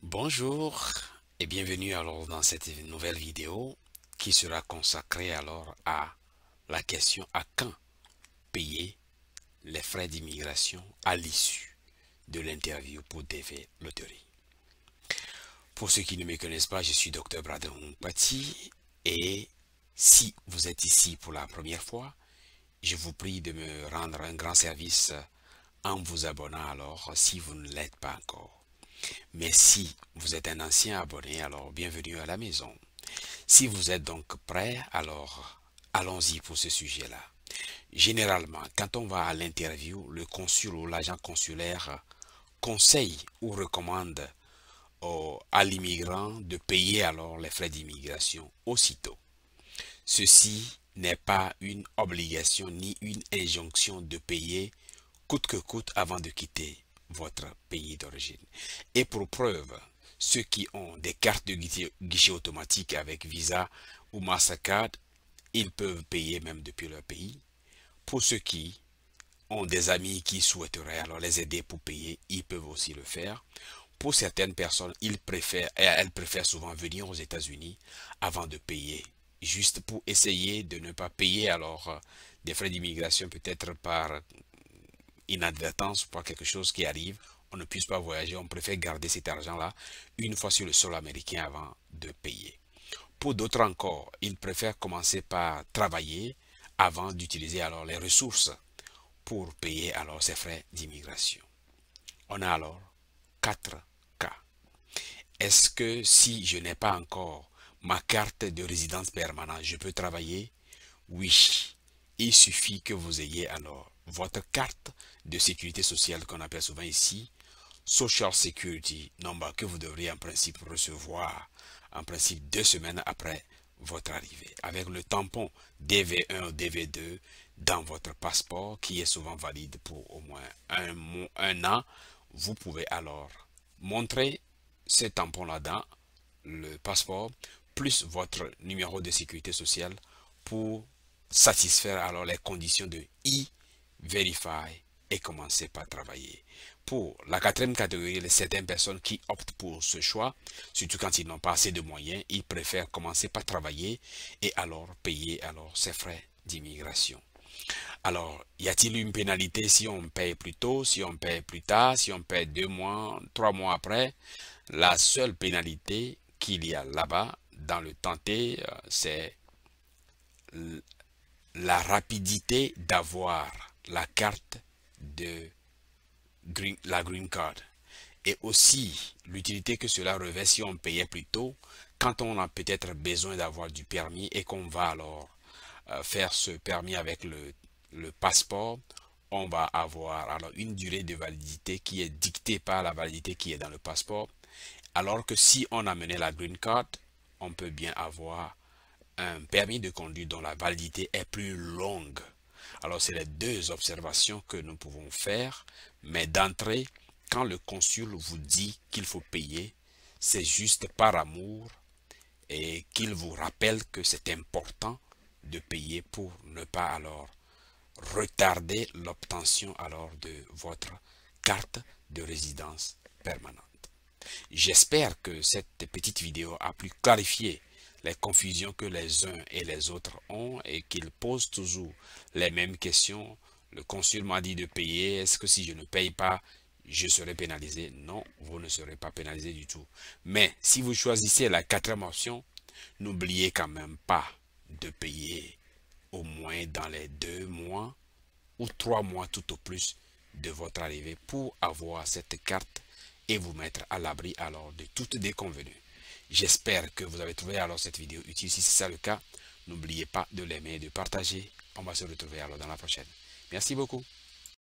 Bonjour et bienvenue alors dans cette nouvelle vidéo qui sera consacrée alors à la question à quand payer les frais d'immigration à l'issue de l'interview pour DV Lottery. Pour ceux qui ne me connaissent pas, je suis Dr Brandon Patti et si vous êtes ici pour la première fois, je vous prie de me rendre un grand service en vous abonnant alors si vous ne l'êtes pas encore. Mais si vous êtes un ancien abonné, alors bienvenue à la maison. Si vous êtes donc prêt, alors allons-y pour ce sujet-là. Généralement, quand on va à l'interview, le consul ou l'agent consulaire conseille ou recommande à l'immigrant de payer alors les frais d'immigration aussitôt. Ceci n'est pas une obligation ni une injonction de payer coûte que coûte avant de quitter votre pays d'origine. Et pour preuve, ceux qui ont des cartes de guichet automatique avec Visa ou Mastercard, ils peuvent payer même depuis leur pays. Pour ceux qui ont des amis qui souhaiteraient alors les aider pour payer, ils peuvent aussi le faire. Pour certaines personnes, elles préfèrent souvent venir aux États-Unis avant de payer, juste pour essayer de ne pas payer alors des frais d'immigration peut-être par inadvertance ou par quelque chose qui arrive, on ne puisse pas voyager, on préfère garder cet argent-là une fois sur le sol américain avant de payer. Pour d'autres encore, ils préfèrent commencer par travailler avant d'utiliser alors les ressources pour payer alors ces frais d'immigration. On a alors 4 cas. Est-ce que si je n'ai pas encore ma carte de résidence permanente, je peux travailler? Oui, il suffit que vous ayez alors votre carte de sécurité sociale qu'on appelle souvent ici Social Security Number que vous devriez en principe recevoir en principe 2 semaines après votre arrivée avec le tampon DV1 ou DV2 dans votre passeport qui est souvent valide pour au moins un an. Vous pouvez alors montrer ce tampon-là dans le passeport plus votre numéro de sécurité sociale pour satisfaire alors les conditions de e-verify et commencer par travailler. Pour la quatrième catégorie, les certaines personnes qui optent pour ce choix, surtout quand ils n'ont pas assez de moyens, ils préfèrent commencer par travailler et alors payer alors ces frais d'immigration. Alors, y a-t-il une pénalité si on paye plus tôt, si on paye plus tard, si on paye 2 mois, 3 mois après? La seule pénalité qu'il y a là-bas, dans le tenté, c'est la rapidité d'avoir la carte de la green card. Et aussi l'utilité que cela revêt si on payait plus tôt, quand on a peut-être besoin d'avoir du permis et qu'on va alors faire ce permis avec le passeport, on va avoir alors une durée de validité qui est dictée par la validité qui est dans le passeport. Alors que si on amenait la green card, on peut bien avoir un permis de conduire dont la validité est plus longue. Alors c'est les deux observations que nous pouvons faire, mais d'entrée, quand le consul vous dit qu'il faut payer, c'est juste par amour et qu'il vous rappelle que c'est important de payer pour ne pas alors retarder l'obtention alors de votre carte de résidence permanente. J'espère que cette petite vidéo a pu clarifier les confusions que les uns et les autres ont et qu'ils posent toujours les mêmes questions. Le consul m'a dit de payer, est-ce que si je ne paye pas, je serai pénalisé? Non, vous ne serez pas pénalisé du tout. Mais si vous choisissez la quatrième option, n'oubliez quand même pas de payer au moins dans les 2 mois ou 3 mois tout au plus de votre arrivée pour avoir cette carte et vous mettre à l'abri alors de toute déconvenue. J'espère que vous avez trouvé alors cette vidéo utile. Si c'est ça le cas, n'oubliez pas de l'aimer et de partager. On va se retrouver alors dans la prochaine. Merci beaucoup.